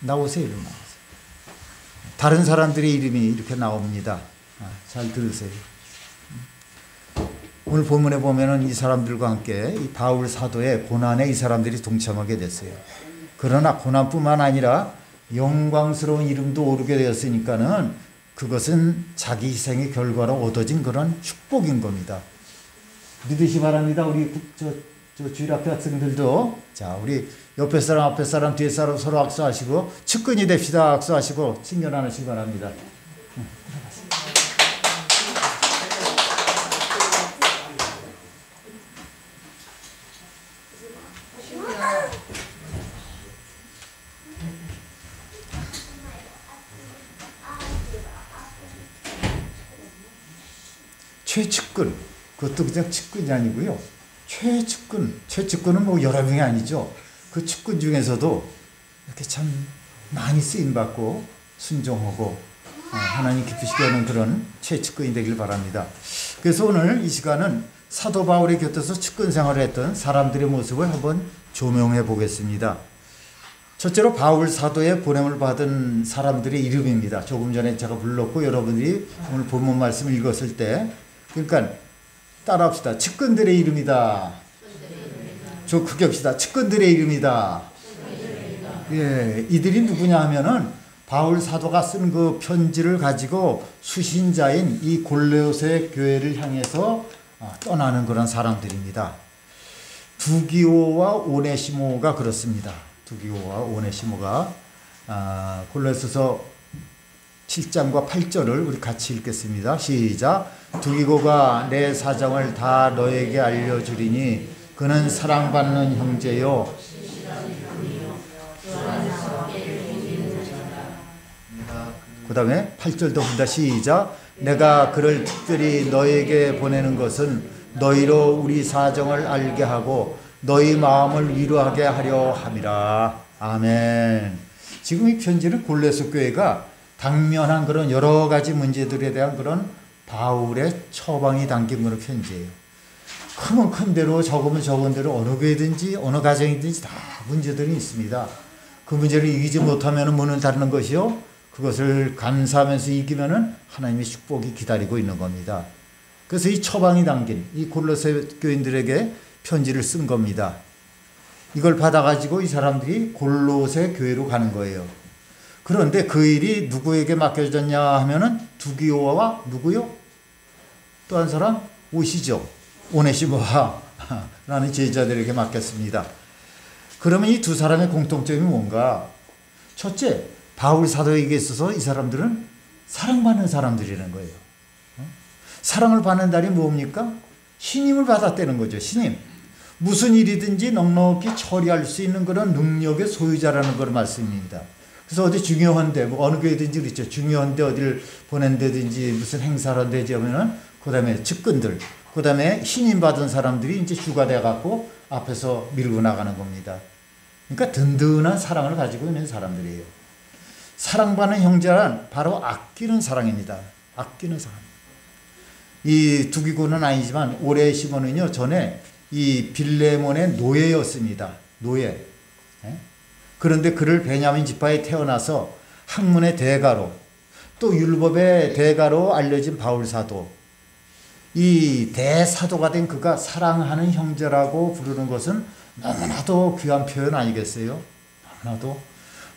나오세요. 이리 나오세요. 다른 사람들의 이름이 이렇게 나옵니다. 잘 들으세요. 오늘 본문에 보면은 이 사람들과 함께 이 바울 사도의 고난에 이 사람들이 동참하게 됐어요. 그러나 고난뿐만 아니라 영광스러운 이름도 오르게 되었으니까는 그것은 자기 희생의 결과로 얻어진 그런 축복인 겁니다. 믿으시 바랍니다. 우리 저 주일학교 학생들도 자, 우리 옆에 사람, 앞에 사람, 뒤에 사람 서로 악수하시고 측근이 됩시다. 악수하시고 친견하시기 바랍니다. 최측근, 그것도 그냥 측근이 아니고요. 최측근은 뭐 여러 명이 아니죠. 그 측근 중에서도 이렇게 참 많이 쓰임받고 순종하고 하나님 기쁘시게 하는 그런 최측근이 되길 바랍니다. 그래서 오늘 이 시간은 사도 바울의 곁에서 측근 생활을 했던 사람들의 모습을 한번 조명해 보겠습니다. 첫째로 바울 사도의 보냄을 받은 사람들의 이름입니다. 조금 전에 제가 불렀고 여러분들이 오늘 본문 말씀을 읽었을 때 그러니까 따라합시다. 측근들의 이름이다. 저 크게 합시다. 측근들의 이름이다. 예, 이들이 누구냐 하면은 바울 사도가 쓴 그 편지를 가지고 수신자인 이 골로새 교회를 향해서 떠나는 그런 사람들입니다. 두기오와 오네시모가 그렇습니다. 두기오와 오네시모가 골로새서 7장과 8절을 우리 같이 읽겠습니다. 시작. 두기고가 내 사정을 다 너에게 알려주리니 그는 사랑받는 형제요. 그 다음에 8절도 본다. 시작. 내가 그를 특별히 너에게 보내는 것은 너희로 우리 사정을 알게 하고 너희 마음을 위로하게 하려 함이라. 아멘. 지금 이 편지는 골로새 교회가 당면한 그런 여러 가지 문제들에 대한 그런 바울의 처방이 담긴 그런 편지예요. 크면 큰 대로 적으면 적은 대로 어느 교회든지 어느 가정이든지 다 문제들이 있습니다. 그 문제를 이기지 못하면 문을 닫는 것이요. 그것을 감사하면서 이기면은 하나님의 축복이 기다리고 있는 겁니다. 그래서 이 처방이 담긴 이 골로새 교인들에게 편지를 쓴 겁니다. 이걸 받아가지고 이 사람들이 골로새 교회로 가는 거예요. 그런데 그 일이 누구에게 맡겨졌냐 하면은 두기오와 누구요? 또 한 사람? 오시죠. 오네시모와 라는 제자들에게 맡겼습니다. 그러면 이 두 사람의 공통점이 뭔가? 첫째, 바울 사도에게 있어서 이 사람들은 사랑받는 사람들이라는 거예요. 사랑을 받는다니 뭡니까? 신임을 받았다는 거죠. 신임. 무슨 일이든지 넉넉히 처리할 수 있는 그런 능력의 소유자라는 걸 말씀입니다. 그래서 어디 중요한데, 뭐 어느 교회든지 그렇죠. 중요한데 어디를 보낸다든지 무슨 행사를 한다든지 하면은 그 다음에 측근들, 그 다음에 신임받은 사람들이 이제 주가 돼갖고 앞에서 밀고 나가는 겁니다. 그러니까 든든한 사랑을 가지고 있는 사람들이에요. 사랑받는 형제란 바로 아끼는 사랑입니다. 아끼는 사랑. 이 두기고는 아니지만 오네시모는요, 전에 이 빌레몬의 노예였습니다. 노예. 그런데 그를 베냐민 지파에 태어나서 학문의 대가로 또 율법의 대가로 알려진 바울 사도. 이 대사도가 된 그가 사랑하는 형제라고 부르는 것은 너무나도 귀한 표현 아니겠어요? 너무나도.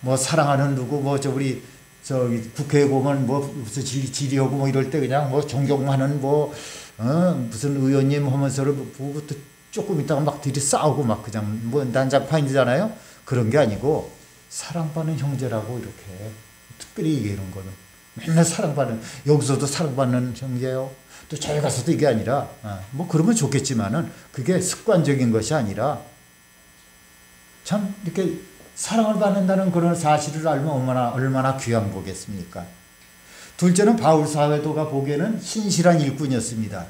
뭐 사랑하는 누구 뭐 우리 저기 국회에 보면 뭐 무슨 질의하고 뭐 이럴 때 그냥 뭐 존경하는 뭐 무슨 의원님 하면서 보고 또 조금 있다가 막 둘이 싸우고 막 그냥 뭐 난장판이잖아요. 그런 게 아니고 사랑받는 형제라고 이렇게 특별히 얘기하는 거는 맨날 사랑받는, 여기서도 사랑받는 형제요. 또 저기 가서도 이게 아니라 뭐 그러면 좋겠지만은 그게 습관적인 것이 아니라 참 이렇게 사랑을 받는다는 그런 사실을 알면 얼마나 귀한 거겠습니까? 둘째는 바울 사도가 보기에는 신실한 일꾼이었습니다.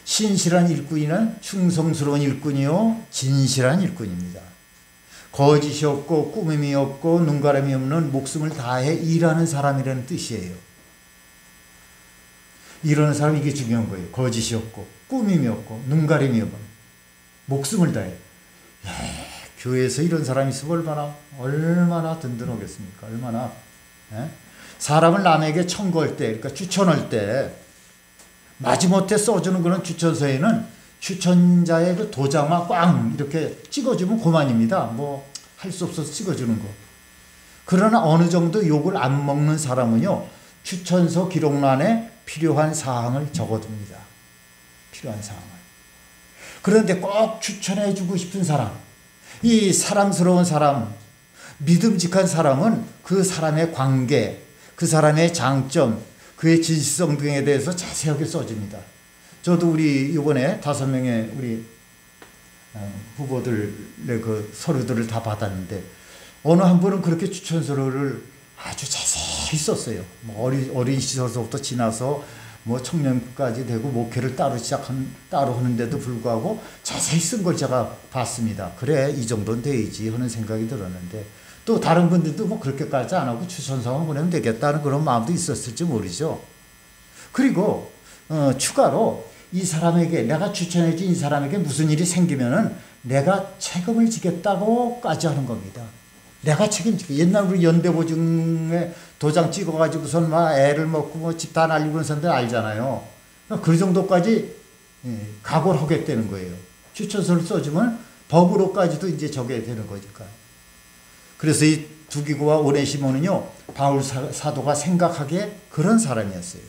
신실한 일꾼이는 충성스러운 일꾼이요 진실한 일꾼입니다. 거짓이 없고 꾸밈이 없고 눈가람이 없는 목숨을 다해 일하는 사람이라는 뜻이에요. 이러는 사람, 이게 중요한 거예요. 거짓이 없고 꾸밈이 없고 눈가림이 없고 목숨을 다해. 교회에서 이런 사람이 있으면 얼마나 든든하겠습니까? 얼마나. 예? 사람을 남에게 청구할 때, 그러니까 추천할 때, 마지못해 써주는 그런 추천서에는 추천자의 그 도장만 꽝 이렇게 찍어주면 그만입니다. 뭐 할 수 없어서 찍어주는 거. 그러나 어느 정도 욕을 안 먹는 사람은요, 추천서 기록란에 필요한 사항을 적어둡니다. 필요한 사항을. 그런데 꼭 추천해주고 싶은 사람, 이 사랑스러운 사람, 믿음직한 사람은 그 사람의 관계, 그 사람의 장점, 그의 진실성 등에 대해서 자세하게 써줍니다. 저도 우리 이번에 5명의 우리 후보들의 그 서류들을 다 받았는데 어느 한 분은 그렇게 추천서를 아주 자세히 썼어요. 뭐 어린 시절서부터 지나서 뭐 청년까지 되고 목회를 따로 하는데도 불구하고 자세히 쓴 걸 제가 봤습니다. 그래, 이 정도는 돼야지 하는 생각이 들었는데 또 다른 분들도 뭐 그렇게까지 안 하고 추천서만 보내면 되겠다는 그런 마음도 있었을지 모르죠. 그리고 추가로 이 사람에게, 내가 추천해준 이 사람에게 무슨 일이 생기면은 내가 책임을 지겠다고까지 하는 겁니다. 내가 책임지게. 옛날 우리 연대보증에 도장 찍어가지고선 막 애를 먹고 뭐 집 다 날리고 그런 사람들 알잖아요. 그 정도까지 각오를 하겠다는 거예요. 추천서를 써주면 법으로까지도 이제 적용이 되는 거니까. 그래서 이 두기고와 오네시모는요, 바울 사도가 생각하기에 그런 사람이었어요.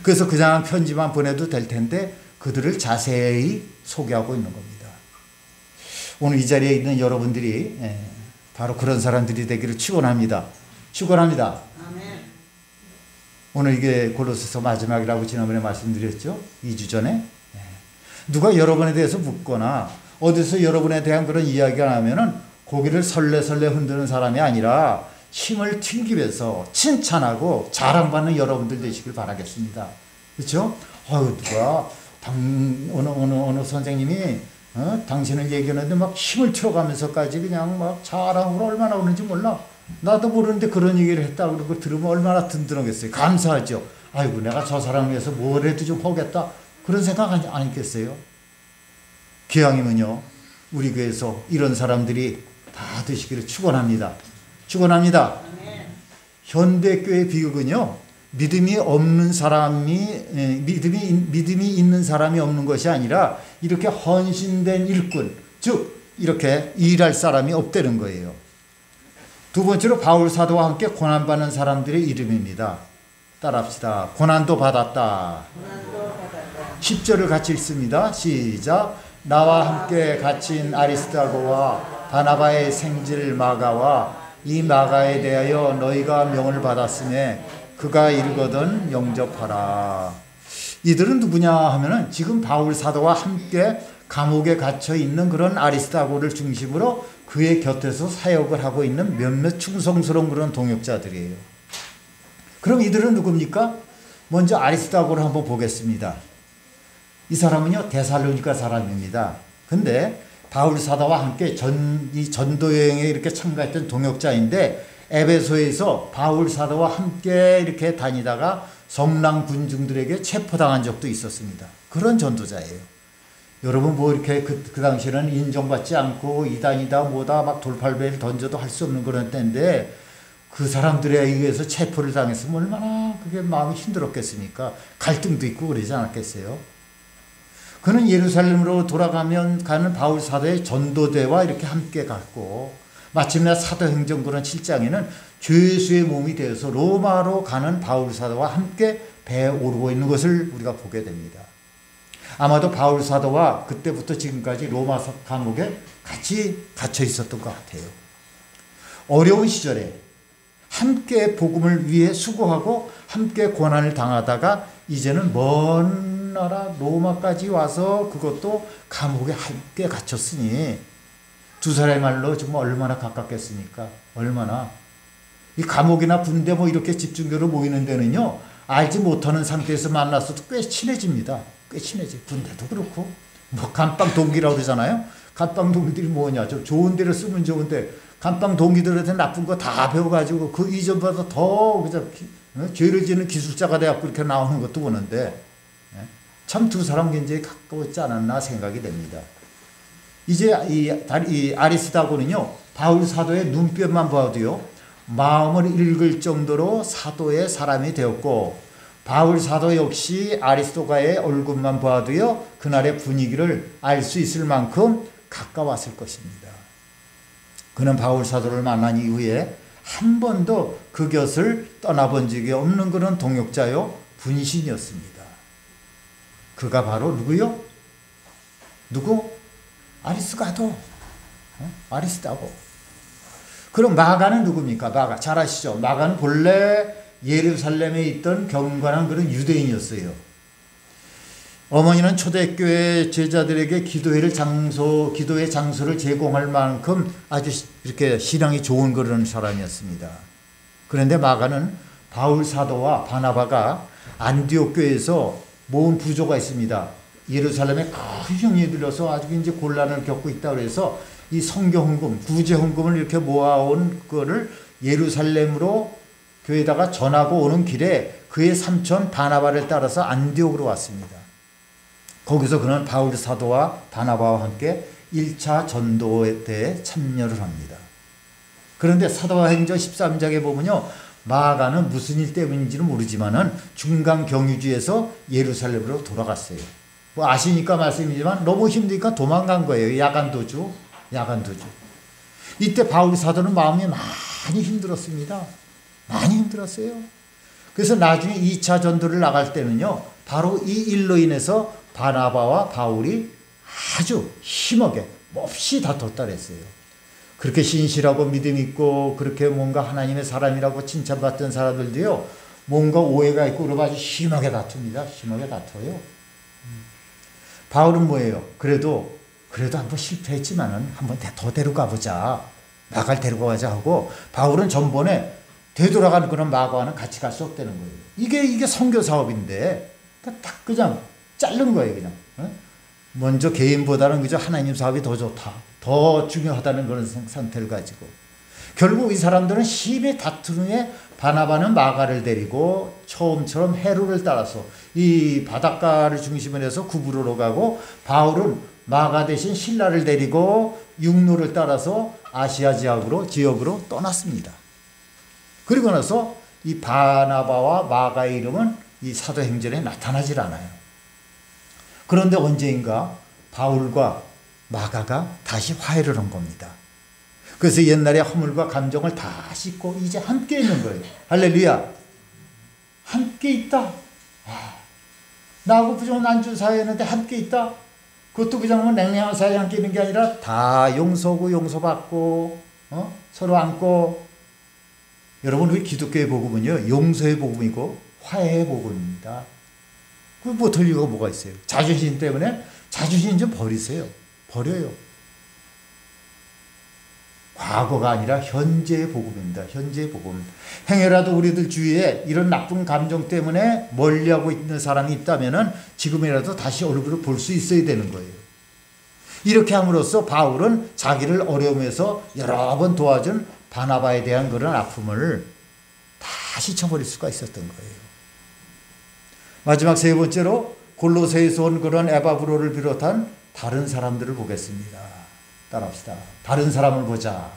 그래서 그냥 편지만 보내도 될 텐데 그들을 자세히 소개하고 있는 겁니다. 오늘 이 자리에 있는 여러분들이 바로 그런 사람들이 되기를 축원합니다. 축원합니다. 아멘. 오늘 이게 골로새서 마지막이라고 지난번에 말씀드렸죠. 2주 전에. 누가 여러분에 대해서 묻거나 어디서 여러분에 대한 그런 이야기가 나면은 고개를 설레설레 흔드는 사람이 아니라 힘을 튕기 위해서 칭찬하고 자랑받는 여러분들 되시길 바라겠습니다. 그렇죠? 누가 어느 선생님이 당신을 얘기하는데 막 힘을 틀어가면서까지 그냥 막 자랑으로 얼마나 오는지 몰라. 나도 모르는데 그런 얘기를 했다 그러고 들으면 얼마나 든든하겠어요. 감사하죠. 아이고, 내가 저 사람을 위해서 뭐라도 좀 하겠다. 그런 생각 아니겠어요? 기왕이면요, 우리 교회에서 이런 사람들이 다 되시기를 축원합니다. 축원합니다. 현대교회 비극은요, 믿음이 있는 사람이 없는 것이 아니라 이렇게 헌신된 일꾼, 즉 이렇게 일할 사람이 없다는 거예요. 두 번째로 바울 사도와 함께 고난받는 사람들의 이름입니다. 따라합시다. 고난도 받았다. 10절을 같이 읽습니다. 시작. 나와 함께 갇힌 아리스다고와 바나바의 생질 마가와 이 마가에 대하여 너희가 명을 받았음에 그가 이르거든 영접하라. 이들은 누구냐 하면은 지금 바울 사도와 함께 감옥에 갇혀 있는 그런 아리스다고를 중심으로 그의 곁에서 사역을 하고 있는 몇몇 충성스러운 그런 동역자들이에요. 그럼 이들은 누굽니까? 먼저 아리스다고를 한번 보겠습니다. 이 사람은요, 데살로니가 사람입니다. 근데 바울 사도와 함께 전도 여행에 이렇게 참가했던 동역자인데 에베소에서 바울 사도와 함께 이렇게 다니다가 성랑 군중들에게 체포당한 적도 있었습니다. 그런 전도자예요. 여러분 뭐 이렇게 그 당시에는 인정받지 않고 이단이다 뭐다 막 돌팔배를 던져도 할 수 없는 그런 때인데 그 사람들에 의해서 체포를 당했으면 얼마나 그게 마음이 힘들었겠습니까? 갈등도 있고 그러지 않았겠어요? 그는 예루살렘으로 가는 바울 사도의 전도대와 이렇게 함께 갔고 마침내 사도행전그런 7장에는 죄수의 몸이 되어서 로마로 가는 바울 사도와 함께 배에 오르고 있는 것을 우리가 보게 됩니다. 아마도 바울 사도와 그때부터 지금까지 로마 감옥에 같이 갇혀 있었던 것 같아요. 어려운 시절에 함께 복음을 위해 수고하고 함께 고난을 당하다가 이제는 먼 나라 로마까지 와서 그것도 감옥에 함께 갇혔으니 두 사람의 말로 정말 얼마나 가깝겠습니까? 얼마나. 이 감옥이나 군대 뭐 이렇게 집중적으로 모이는 데는요, 알지 못하는 상태에서 만났어도 꽤 친해집니다. 꽤 친해져요. 군대도 그렇고. 뭐 감방 동기라고 그러잖아요. 감방 동기들이 뭐냐. 좀 좋은 데를 쓰면 좋은데 감방 동기들한테 나쁜 거 다 배워가지고 그 이전보다 더 그저 죄를 지는 기술자가 돼갖고 이렇게 나오는 것도 보는데 참 두 사람 굉장히 가까웠지 않았나 생각이 됩니다. 이제 이 아리스다고는요, 바울 사도의 눈빛만 봐도요, 마음을 읽을 정도로 사도의 사람이 되었고, 바울 사도 역시 아리스도가의 얼굴만 봐도요, 그날의 분위기를 알 수 있을 만큼 가까웠을 것입니다. 그는 바울 사도를 만난 이후에 한 번도 그 곁을 떠나본 적이 없는 그런 동역자요, 분신이었습니다. 그가 바로 누구요? 누구? 아리스가도. 아리스다고. 그럼 마가는 누굽니까? 마가. 잘 아시죠? 마가는 본래 예루살렘에 있던 경건한 그런 유대인이었어요. 어머니는 초대교회 제자들에게 기도의 장소를 제공할 만큼 아주 이렇게 신앙이 좋은 그런 사람이었습니다. 그런데 마가는 바울 사도와 바나바가 안디옥 교회에서 모은 부조가 있습니다. 예루살렘에 큰 형이 들려서 아주 이제 곤란을 겪고 있다 그래서 이 성교 헌금, 구제 헌금을 이렇게 모아온 거를 예루살렘으로 교회에다가 전하고 오는 길에 그의 삼촌 바나바를 따라서 안디옥으로 왔습니다. 거기서 그는 바울 사도와 바나바와 함께 1차 전도에 참여를 합니다. 그런데 사도행전 13장에 보면요, 마가는 무슨 일 때문인지는 모르지만은 중간 경유지에서 예루살렘으로 돌아갔어요. 뭐 아시니까 말씀이지만 너무 힘드니까 도망간 거예요. 야간 도주. 이때 바울 사도는 마음이 많이 힘들었습니다. 많이 힘들었어요. 그래서 나중에 2차 전도를 나갈 때는요, 바로 이 일로 인해서 바나바와 바울이 아주 심하게 몹시 다퉜다 그랬어요. 그렇게 신실하고 믿음 있고 그렇게 뭔가 하나님의 사람이라고 칭찬받던 사람들도요, 뭔가 오해가 있고 그러면 아주 심하게 다툽니다. 심하게 다퉈요. 바울은 뭐예요? 그래도 한번 실패했지만은 한번 더 데려가 보자. 마가를 데려가 가자 하고, 바울은 전번에 되돌아가는 그런 마가와는 같이 갈 수 없다는 거예요. 이게 선교 사업인데 딱 그냥 자른 거예요, 그냥. 먼저 개인보다는 그저 하나님 사업이 더 좋다, 더 중요하다는 그런 상태를 가지고 결국 이 사람들은 심히 다툰 후에 바나바는 마가를 데리고 처음처럼 해로를 따라서 이 바닷가를 중심으로 해서 구브로로 가고, 바울은 마가 대신 신라를 데리고 육로를 따라서 아시아 지역으로 떠났습니다. 그리고 나서 이 바나바와 마가의 이름은 이 사도행전에 나타나질 않아요. 그런데 언제인가 바울과 마가가 다시 화해를 한 겁니다. 그래서 옛날의 허물과 감정을 다 씻고 이제 함께 있는 거예요. 할렐루야. 함께 있다. 나하고 부정은 안주 사이였는데 함께 있다. 그것도 그냥 뭐 냉랭한 사이에 함께 있는 게 아니라 다 용서하고 용서받고 서로 안고. 여러분, 우리 기독교의 복음은요, 용서의 복음이고 화해의 복음입니다. 그 뭐 틀리고 뭐가 있어요? 자존심 때문에 자존심 좀 버리세요. 버려요. 과거가 아니라 현재의 복음입니다. 현재의 복음. 행여라도 우리들 주위에 이런 나쁜 감정 때문에 멀리하고 있는 사람이 있다면은 지금이라도 다시 얼굴을 볼 수 있어야 되는 거예요. 이렇게 함으로써 바울은 자기를 어려움에서 여러 번 도와준 바나바에 대한 그런 아픔을 다 씻어버릴 수가 있었던 거예요. 마지막 세 번째로 골로새에서 온 그런 에바브로를 비롯한 다른 사람들을 보겠습니다. 따라합시다. 다른 사람을 보자.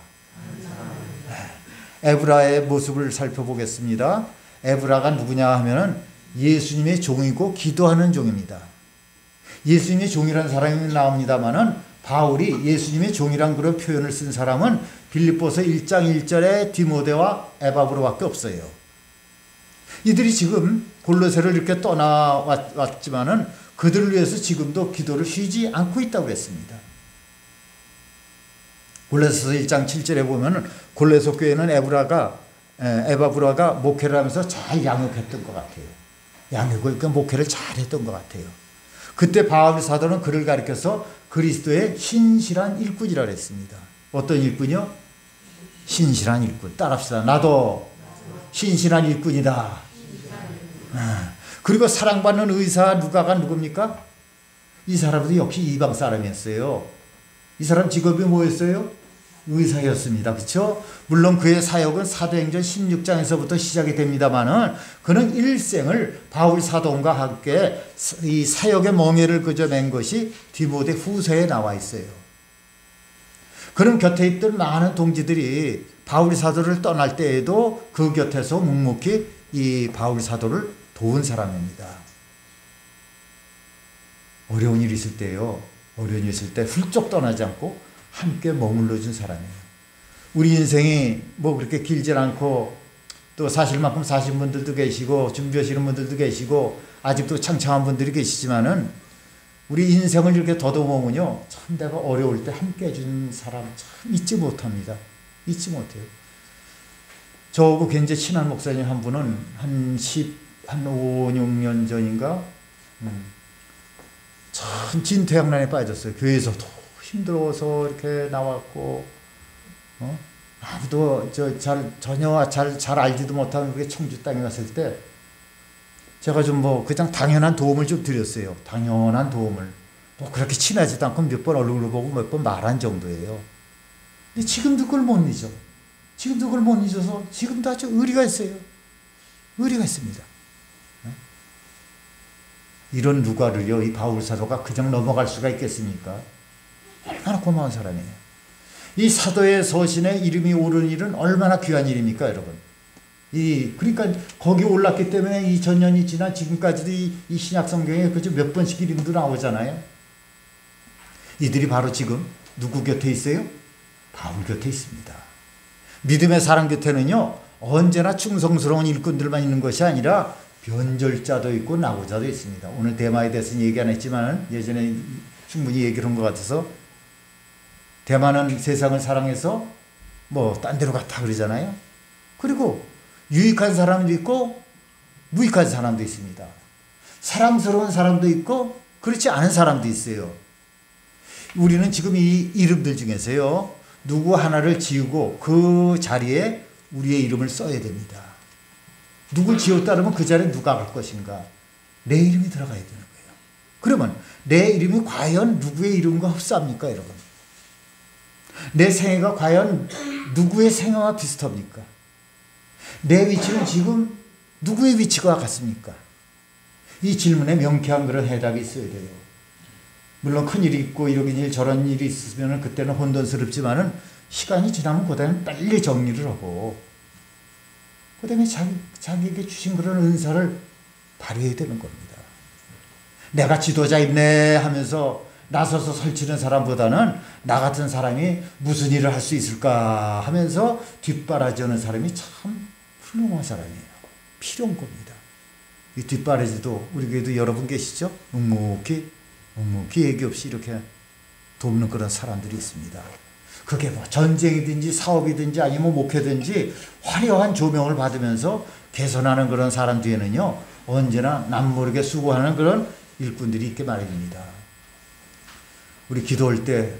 에브라의 모습을 살펴보겠습니다. 에브라가 누구냐 하면은 예수님의 종이고 기도하는 종입니다. 예수님의 종이라는 사람이 나옵니다만은 바울이 예수님의 종이란 그런 표현을 쓴 사람은 빌립보서 1장 1절에 디모데와 에바브로밖에 없어요. 이들이 지금 골로새를 이렇게 떠나왔지만은 그들을 위해서 지금도 기도를 쉬지 않고 있다고 했습니다. 골로새서 1장 7절에 보면은 골로새 교회는 에바브라가 목회를 하면서 잘 양육했던 것 같아요. 그러니까 목회를 잘 했던 것 같아요. 그때 바울 사도는 그를 가리켜서 그리스도의 신실한 일꾼이라고 했습니다. 어떤 일꾼이요? 신실한 일꾼. 따라합시다. 나도 신실한 일꾼이다. 그리고 사랑받는 의사 누가가 누굽니까? 이 사람도 역시 이방 사람이었어요. 이 사람 직업이 뭐였어요? 의사였습니다. 그렇죠? 물론 그의 사역은 사도행전 16장에서부터 시작이 됩니다만은 그는 일생을 바울 사도와 함께 이 사역의 멍에를 그저 맨 것이 디모데 후서에 나와 있어요. 그런 곁에 있던 많은 동지들이 바울 사도를 떠날 때에도 그 곁에서 묵묵히 이 바울 사도를 도운 사람입니다. 어려운 일이 있을 때요. 어려운 일이 있을 때 훌쩍 떠나지 않고 함께 머물러 준 사람이에요. 우리 인생이 뭐 그렇게 길지 않고 또 사실 만큼 사신 분들도 계시고 준비하시는 분들도 계시고 아직도 창창한 분들이 계시지만은 우리 인생을 이렇게 더듬으면요. 참 내가 어려울 때 함께 해준 사람 참 잊지 못합니다. 잊지 못해요. 저하고 굉장히 친한 목사님 한 분은 한 5, 6년 전인가 참 진퇴양난에 빠졌어요. 교회에서도 힘들어서 이렇게 나왔고 아무도 전혀 잘 알지도 못하는 그게 청주 땅에 갔을 때 제가 좀 뭐 그냥 당연한 도움을 좀 드렸어요. 당연한 도움을. 뭐 그렇게 친하지도 않고 몇 번 얼굴을 보고 몇 번 말한 정도예요. 근데 지금도 그걸 못 잊어. 지금도 그걸 못 잊어서 지금도 아주 의리가 있어요. 의리가 있습니다. 이런 누가를요, 이 바울 사도가 그냥 넘어갈 수가 있겠습니까? 얼마나 고마운 사람이에요. 이 사도의 서신에 이름이 오른 일은 얼마나 귀한 일입니까, 여러분? 그러니까 거기 올랐기 때문에 2000년이 지나 지금까지도 이 신약 성경에 그저 몇 번씩 이름도 나오잖아요. 이들이 바로 지금 누구 곁에 있어요? 바울 곁에 있습니다. 믿음의 사람 곁에는요, 언제나 충성스러운 일꾼들만 있는 것이 아니라 변절자도 있고 나고자도 있습니다. 오늘 대마에 대해서는 얘기 안 했지만 예전에 충분히 얘기를 한 것 같아서 대마는 세상을 사랑해서 뭐 딴 데로 갔다 그러잖아요. 그리고 유익한 사람도 있고 무익한 사람도 있습니다. 사랑스러운 사람도 있고 그렇지 않은 사람도 있어요. 우리는 지금 이 이름들 중에서요, 누구 하나를 지우고 그 자리에 우리의 이름을 써야 됩니다. 누굴 지웠다 그러면 그 자리에 누가 갈 것인가? 내 이름이 들어가야 되는 거예요. 그러면 내 이름이 과연 누구의 이름과 흡사합니까, 여러분? 내 생애가 과연 누구의 생애와 비슷합니까? 내 위치는 지금 누구의 위치와 같습니까? 이 질문에 명쾌한 그런 해답이 있어야 돼요. 물론 큰일이 있고 이런 일 저런 일이 있으면 그때는 혼돈스럽지만은 시간이 지나면 그다음에 빨리 정리를 하고 그다음에 자기에게 주신 그런 은사를 발휘해야 되는 겁니다. 내가 지도자입네 하면서 나서서 설치는 사람보다는 나 같은 사람이 무슨 일을 할 수 있을까 하면서 뒷바라지하는 사람이 참 훌륭한 사람이에요. 필요한 겁니다. 이 뒷바라지도 우리 교회도 여러분 계시죠? 묵묵히 얘기 없이 이렇게 돕는 그런 사람들이 있습니다. 그게 뭐 전쟁이든지 사업이든지 아니면 목회든지 화려한 조명을 받으면서 개선하는 그런 사람 뒤에는요, 언제나 남모르게 수고하는 그런 일꾼들이 있게 마련입니다. 우리 기도할 때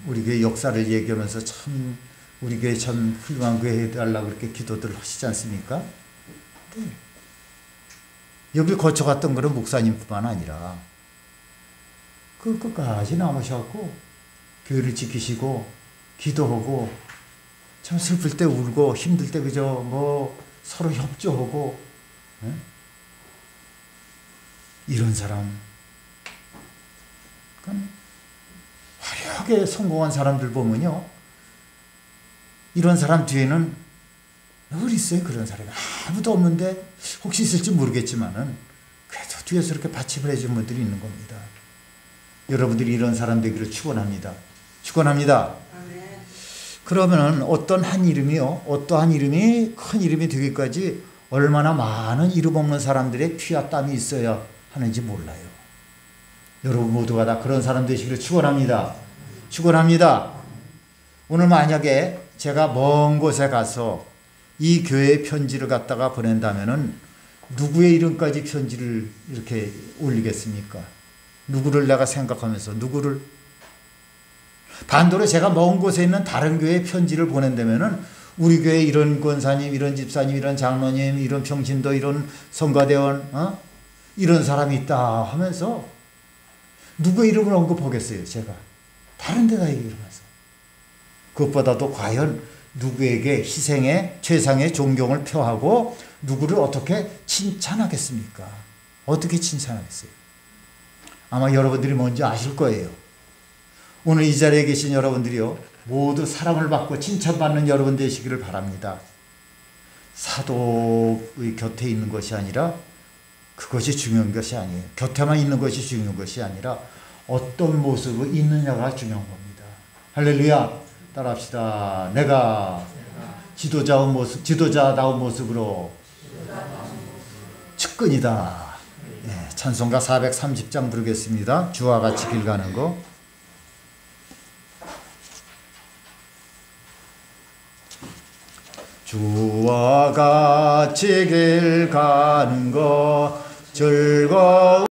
우리 교회 역사를 얘기하면서 참 우리 교회 참 훌륭한 교회 해달라고 그렇게 기도들 하시지 않습니까? 네. 여기 거쳐갔던 그런 목사님뿐만 아니라 그 끝까지 남으셔갖고 교회를 지키시고 기도하고 참 슬플 때 울고 힘들 때 그저 뭐 서로 협조하고 이런 사람, 화려하게 성공한 사람들 보면요, 이런 사람 뒤에는 늘 있어요. 그런 사람이 아무도 없는데 혹시 있을지 모르겠지만은 그래도 뒤에서 이렇게 받침을 해준 분들이 있는 겁니다. 여러분들이 이런 사람 되기를 축원합니다. 축원합니다. 그러면은 어떠한 이름이 큰 이름이 되기까지 얼마나 많은 이름 없는 사람들의 피와 땀이 있어야 하는지 몰라요. 여러분 모두가 다 그런 사람 되시기를 축원합니다. 축원합니다. 오늘 만약에 제가 먼 곳에 가서 이 교회에 편지를 갖다가 보낸다면은 누구의 이름까지 편지를 이렇게 올리겠습니까? 누구를 내가 생각하면서 누구를? 반대로 제가 먼 곳에 있는 다른 교회에 편지를 보낸다면은 우리 교회 이런 권사님, 이런 집사님, 이런 장로님, 이런 평신도, 이런 성가대원, 이런 사람이 있다 하면서 누구의 이름을 언급하겠어요, 제가? 다른 데다 얘기를 하면서. 그것보다도 과연 누구에게 희생의 최상의 존경을 표하고 누구를 어떻게 칭찬하겠습니까? 어떻게 칭찬하겠어요? 아마 여러분들이 뭔지 아실 거예요. 오늘 이 자리에 계신 여러분들이요, 모두 사랑을 받고 칭찬받는 여러분 되시기를 바랍니다. 사도의 곁에 있는 것이 아니라 그것이 중요한 것이 아니에요. 곁에만 있는 것이 중요한 것이 아니라 어떤 모습으로 있느냐가 중요한 겁니다. 할렐루야. 따라합시다. 내가 지도자다운 모습으로 측근이다. 예, 찬송가 430장 부르겠습니다. 주와 같이 길 가는 거. 주와 같이 길 가는 거 즐거운